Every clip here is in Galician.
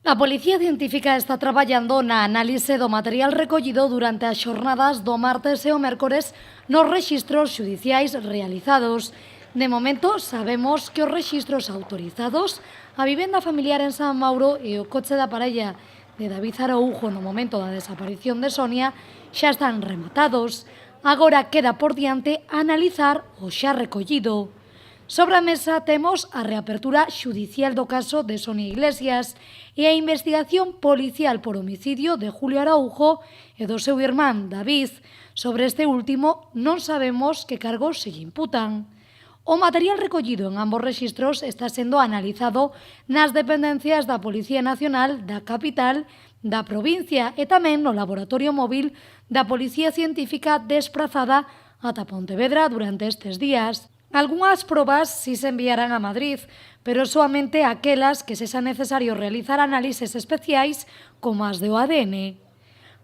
A Policía Científica está traballando na análise do material recollido durante as xornadas do martes e o mércores nos rexistros xudiciais realizados. De momento, sabemos que os rexistros autorizados, a vivenda familiar en San Mauro e o coche da parella de David Araújo no momento da desaparición de Sonia xa están rematados. Agora queda por diante analizar o xa recollido. Sobre a mesa temos a reapertura xudicial do caso de Sonia Iglesias e a investigación policial por homicidio de Julio Araújo e do seu irmán David. Sobre este último non sabemos que cargos se lle imputan. O material recollido en ambos rexistros está sendo analizado nas dependencias da Policía Nacional da capital da provincia e tamén no laboratorio móvil da Policía Científica desprazada ata Pontevedra durante estes días. Algunhas probas si se enviarán a Madrid, pero soamente aquelas que se xa necesario realizar análises especiais como as do ADN.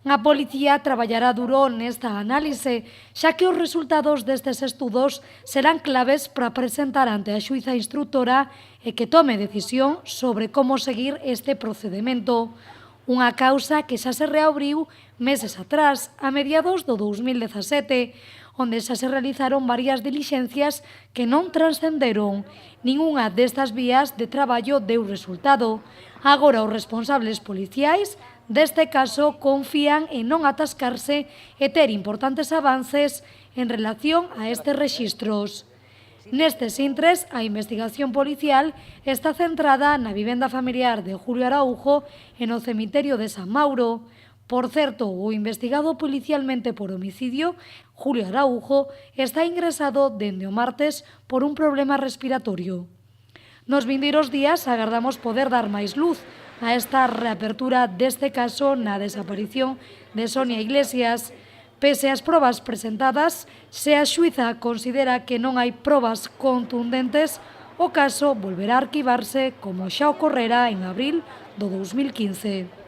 A policía traballará duro nesta análise, xa que os resultados destes estudos serán claves para presentar ante a xuíza instructora e que tome decisión sobre como seguir este procedemento. Unha causa que xa se reabriu meses atrás, a mediados do 2017, onde xa se realizaron varias dilixencias que non transcenderon. Ningunha destas vías de traballo deu resultado. Agora os responsables policiais deste caso confían en non atascarse e ter importantes avances en relación a estes rexistros. Nestes intres, a investigación policial está centrada na vivenda familiar de Julio Araújo e no cemiterio de San Mauro. Por certo, o investigado policialmente por homicidio, Julio Araújo, está ingresado dende o martes por un problema respiratorio. Nos vindeiros días agardamos poder dar máis luz a esta reapertura deste caso na desaparición de Sonia Iglesias. Pese ás probas presentadas, se a xuíza considera que non hai probas contundentes, o caso volverá a arquivarse como xa ocorrera en abril do 2015.